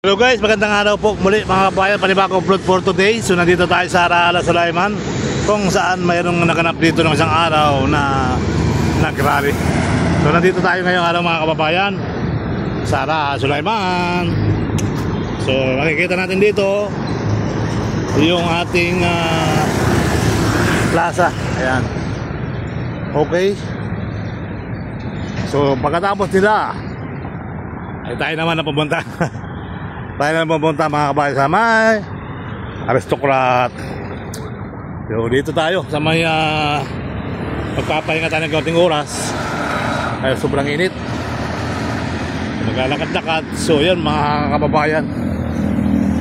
Hello guys, magandang araw po muli mga kabayan, panibagong upload for today. So nandito tayo sa Araala, Sulaiman, kung saan mayroong naganap dito ng isang araw na nag-rally. So nandito tayo ngayong araw mga kababayan sa Araala, Sulaiman. So makikita natin dito yung ating plaza. Ayan. Okay. So pagkatapos nila ay tayo naman na pumunta. Tayo na pupunta mga kabayan sa may Aristocrat. So dito tayo sa may magpapahinga tayo ng kaunting oras. Ay sobrang init, maglalakad-lakad. So yan mga kababayan,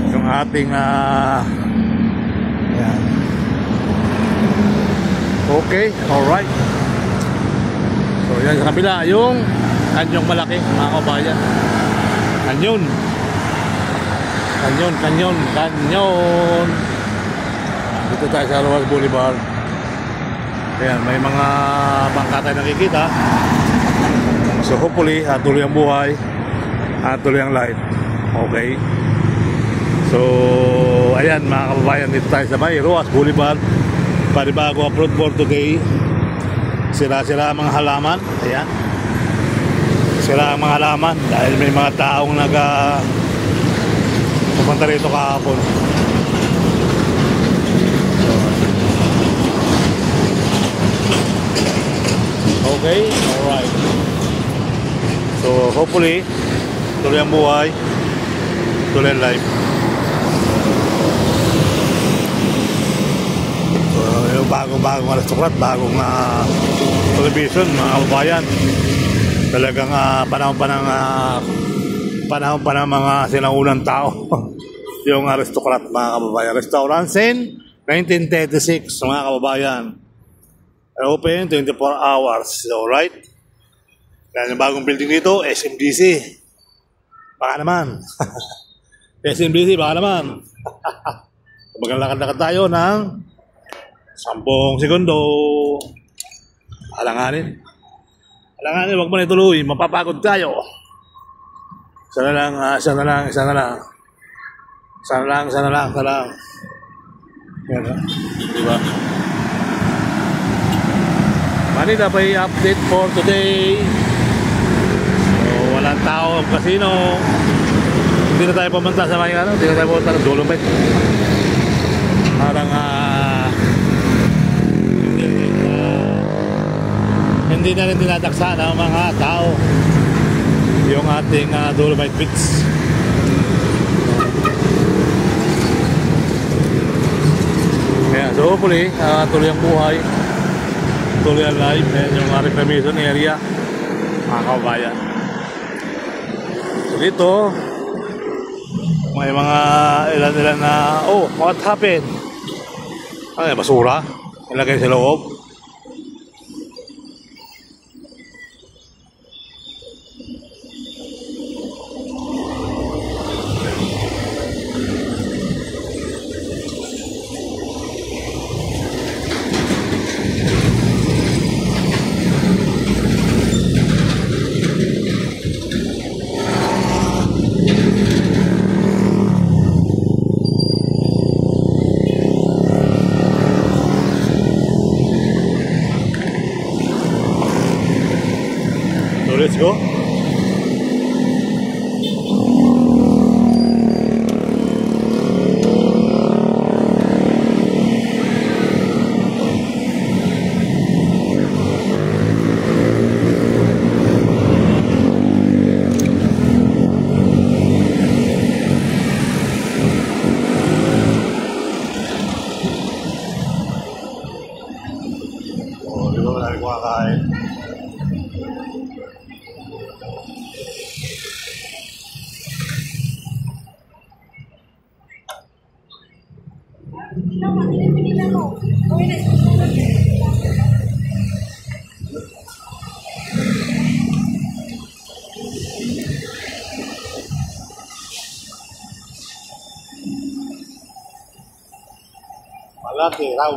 yung ating yan. Okay, alright. So yan sa kabila yung kanyong malaki mga kababayan. Kanyon. Dito tayo sa Rojas Boulevard. Ayan, may mga bangka tayo nakikita. So hopefully, tuloy ang buhay at tuloy ang life. Okay. So, ayan mga kababayan, dito tayo sa may Rojas Boulevard. Panibago upload for today. Sira-sira ang mga halaman. Ayan. Sira ang mga halaman dahil may mga taong pupunta rito kahapon. Okay, alright. So hopefully tuloy ang buhay, tuloy ang life. So yung bagong Aristocrat, bagong television mga kababayan. Talagang panahon pa ng mga sinaunang tao. Yung Aristocrat mga kababayan. Restaurant since 1936 mga kababayan. Open 24 hours. Alright. Yan yung bagong building dito, SMDC. Baka naman. SMDC baka naman. Maglalakad-lakad tayo ng 10 segundo. Alanganin, wag mo na ituloy, mapapagod tayo. Isa na lang. Yan, diba? Manila Bay update for today. So, walang tao ang casino. Hindi na tayo pumunta sa may hindi na tayo pumunta ng Dolomite. Parang hindi na rin dinadaksa ng mga tao yung ating Dolomite Beach. Kaya so hopefully tuloy ang buhay, tuloy ang life. Ayan yung reclamation area mga kabayan. So dito may mga ilan na what happened? Ay, basura ilagay sa loob. Let's go. Di ba wala rin kumakain? Malaki raw.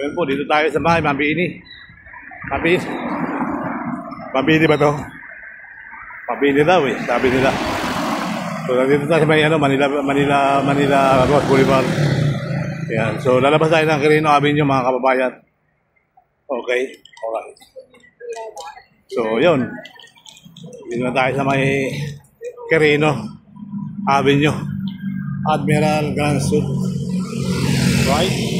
Ngayon po, dito tayo sa bahay, Mabini. Mabini ba to? Mabini daw eh, sabi nila. So, dito tayo sa may Manila Road Boulevard. Yan. So, lalabas tayo ng Quirino Avenue, mga kababayan. Okay. Alright. So, yun. Dito na tayo sa may Quirino Avenue. Admiral Grand Suite. Right?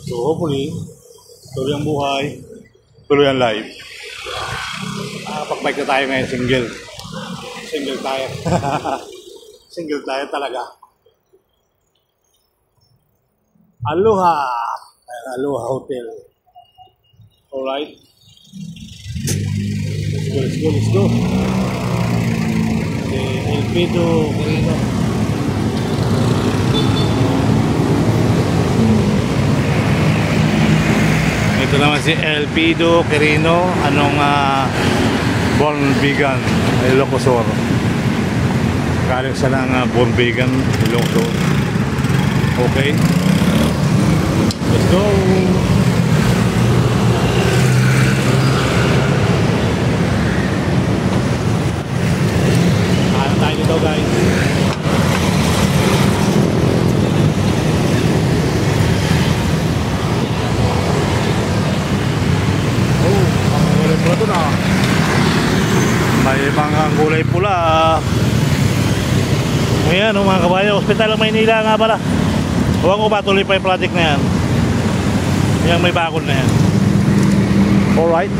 So, hopefully, tuloy ang buhay, tuloy ang life. Nakakapag-bike na tayo ngayon, single. Single tayo. Single tayo talaga. Aloha! Aloha Hotel. Alright. Let's go. Okay, El Pido, Quirino. Ito naman si El Pido, Quirino, Born Vegan, Ilocosur. Galing sa ng Born Vegan, Ilocosur. Okay. Let's go! Ano tayo dito, guys? Ito na. May mga kulay pula. Ayan mga kabayo, Hospital ng Maynila nga pala. Huwag ko ba tuloy pa yung project na yan. Yung may bakod na yan. Alright.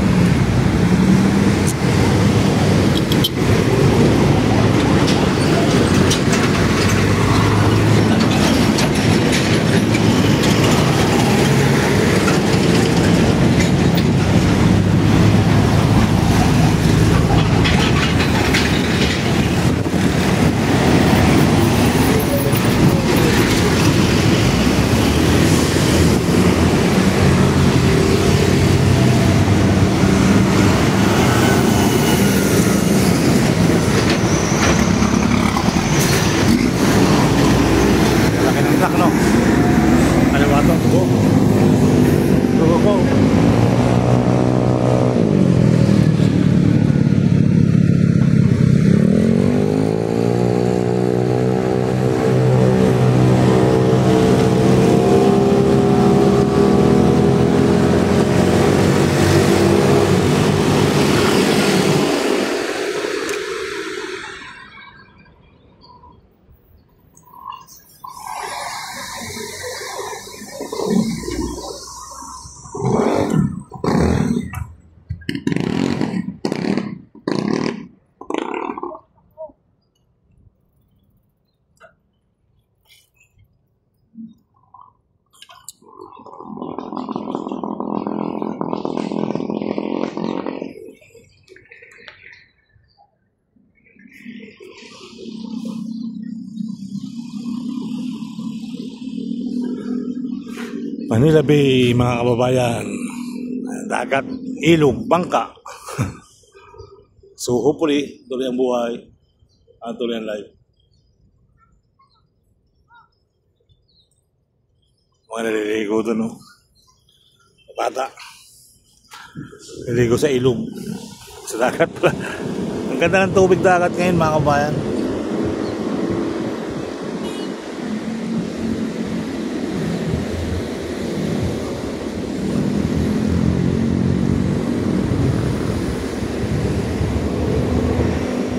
Manila Bay, mga kababayan. Dagat, ilog, bangka. So hopefully, tuloy ang buhay at tuloy ang life. Mga naliligo doon, no? Bata. Naliligo sa ilog. Sa dagat pala. Ang ganda ng tubig dagat ngayon, mga kababayan.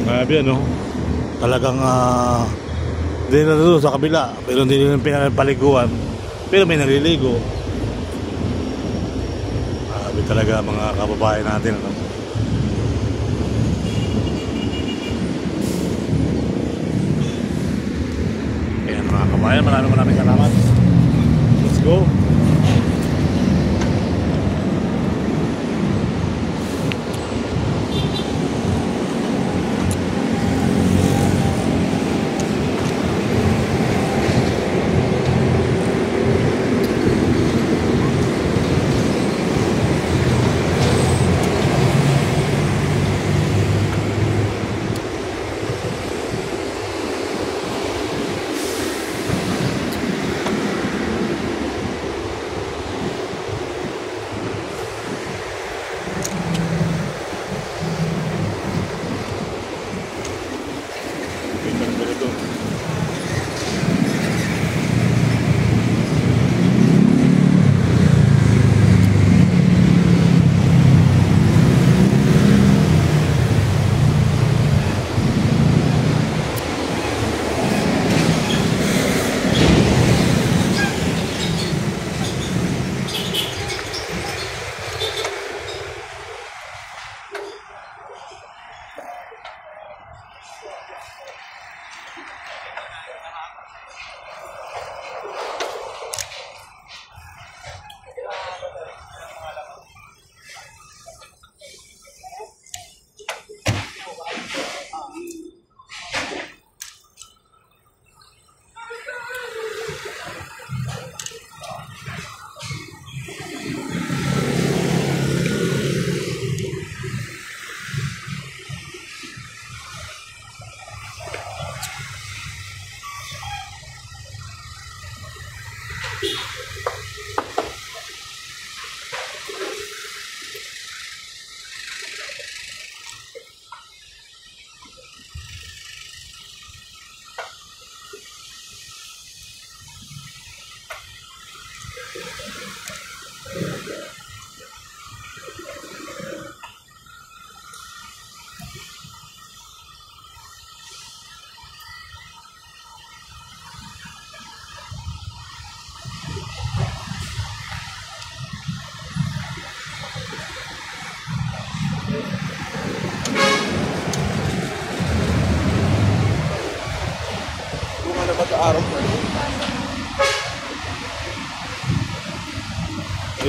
Grabe, ano? Talagang hindi na doon sa kabila, pero hindi nila pinapaliguan, pero may naliligo. Grabe talaga mga kababayan natin, ano? Ayan mga kababayan, maraming salamat. Let's go.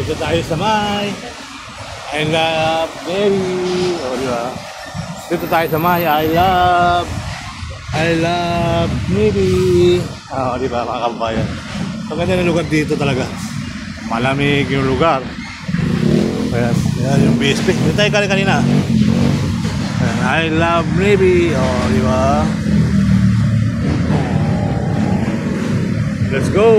Dito tayo sa may I love Mary. O, di ba? Dito tayo sa may I love Mary. O, di ba mga kababayan? Ang ganda ng lugar dito talaga. Malamig yung lugar. Ayan, yan yung BSP. Dito tayo kanina. Ayan, I love Mary. O, di ba? Let's go!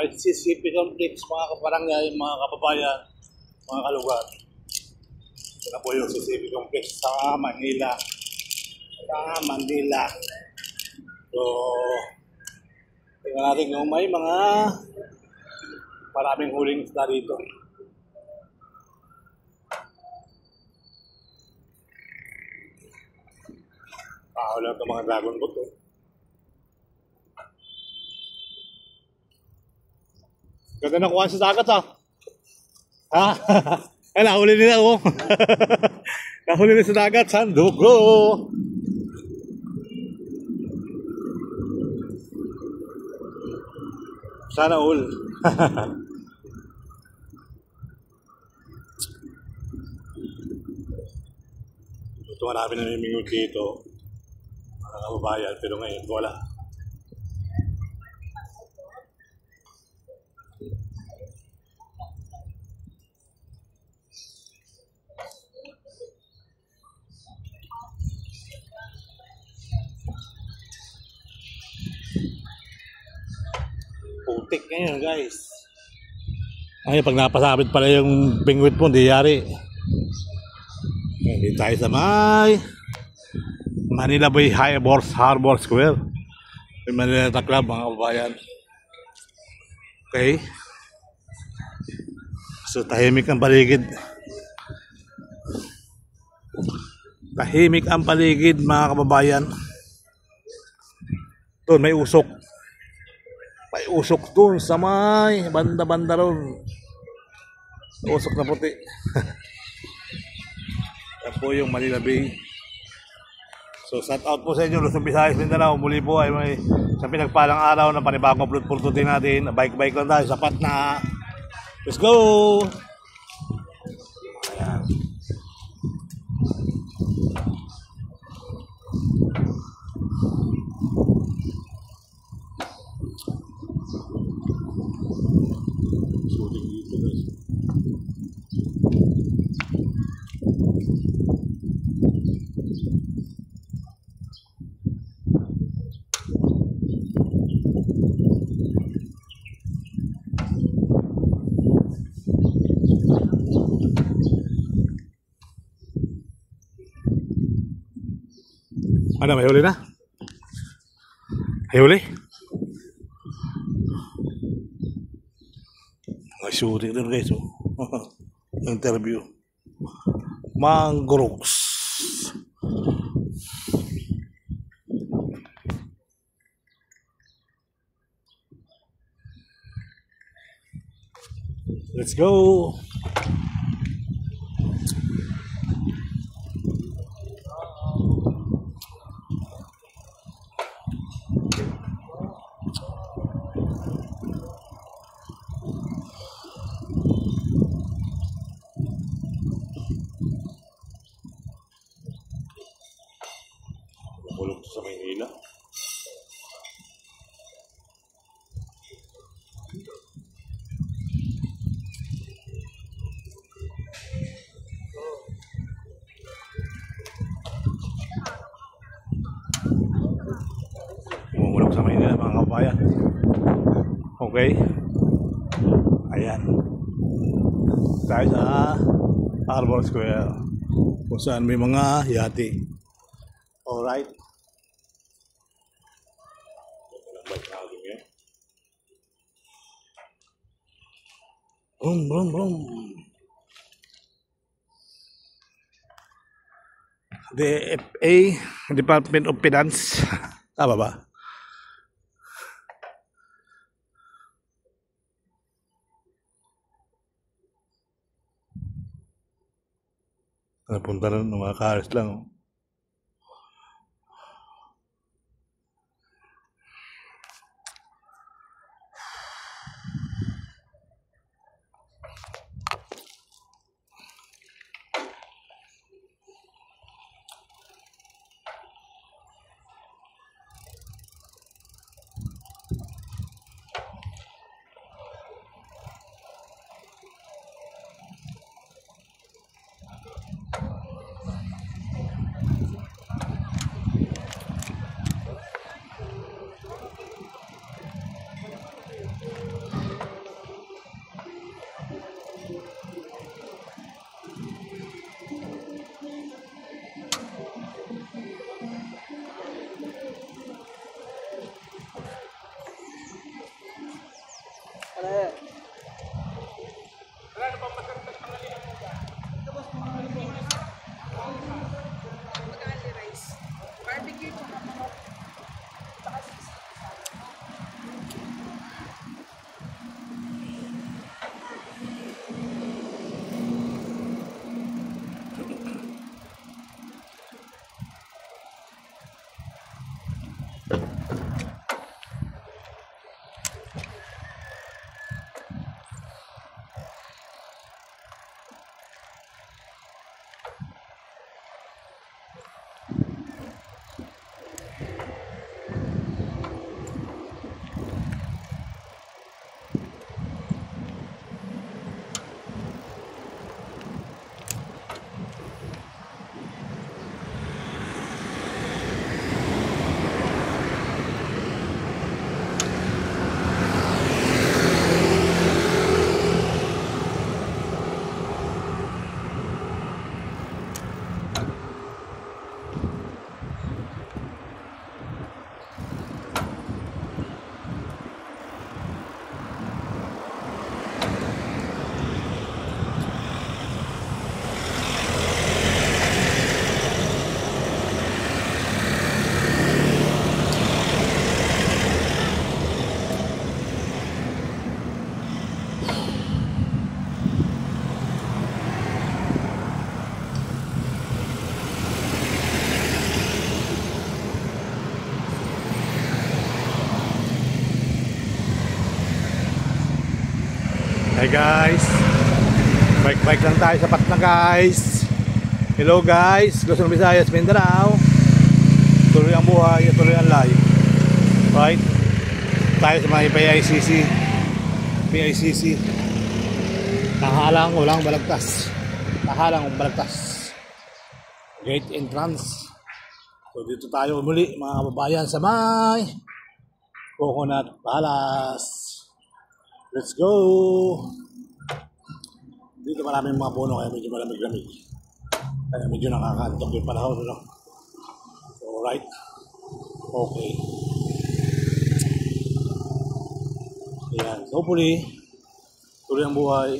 Kahit CCP Complex, mga kaparangay, mga kababayan, mga kalugar. Ito na po yung CCP Complex sa Manila. So, tingnan natin kung may mga maraming huling isda dito. Wala ito mga dragon boat. Ganda na kuha sa dagat ha? Ay, nahuli nila ako. Nahuli nila sa dagat, sandok bro. Sana all. Ito marami na namimingwit dito. Mga kababayan, pero ngayon wala. Putik ngayon guys. Ay, pag napasabit pala yung pingwit mo, hindi yari. Hindi tayo sa may Manila Bay Harbor Square. Yung Manila Club, mga kababayan. Okay. So tahimik ang paligid. Tahimik ang paligid, mga kababayan. Doon may usok. May usok doon sa may banda-banda ron. Usok na puti. Yan po yung Manila Bay. So shout out po sa inyo, Luzon, Visayas, Mindanao. Muli po ay may sa pinagpalang araw ng panibagong upload po tutin natin. Bike lang tayo, sapat na. Let's go! Ayan. Shooting dito guys. Ano, may huli na? May huli? May shooting din guys. Interview. Mangroves. Let's go. Bulog sa Maynila. kababayan. Okay? Ayan. Tayo sa Harbor Square kung saan may mga yate. Alright. Brum, brum, brum. DFA, Department of Finance. Tama ba? Napunta rin ng mga cars lang. Oh. Hi guys, bike lang tayo sa Patna guys. Hello guys, Luzon, Visayas, Mindanao. Tuloy ang buhay at tuloy ang life. Right? Tayo sa mga PICC. Nahalang walang balagtas. Gate entrance. So dito tayo muli mga kababayan sa may Coconut Palace. Let's go! Dito maraming mga puno kaya medyo malamig-lamig. Kaya medyo nakakantok yung panahon. No? So, right. Okay. Ayan. So, hopefully, tuloy ang buhay.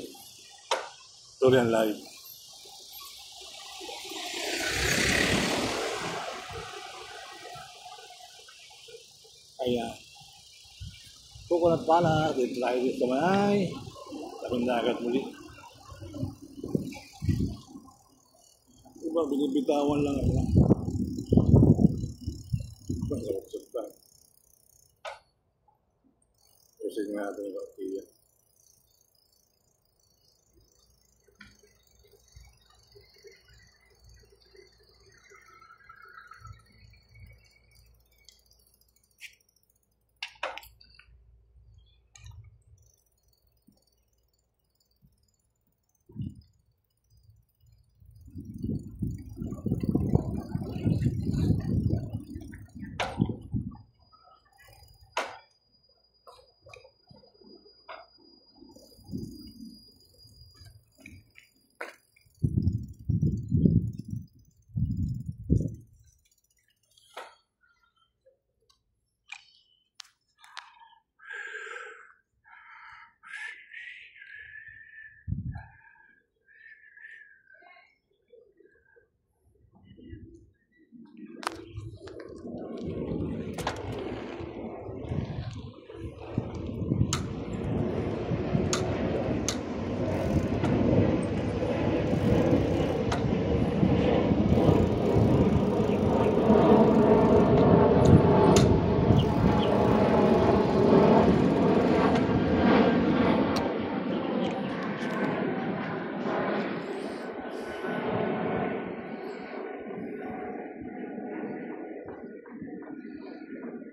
Tuloy ang life. Ayan. Coconut Palace, dito tayo dito may labing dagat muli. Diba, binibitawan lang ako. Masarap-sarap tayo. Kasi nga natin yung kaktiya.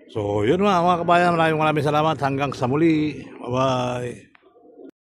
So, yun mga kabayan, maraming salamat. Hanggang sa muli. Bye-bye.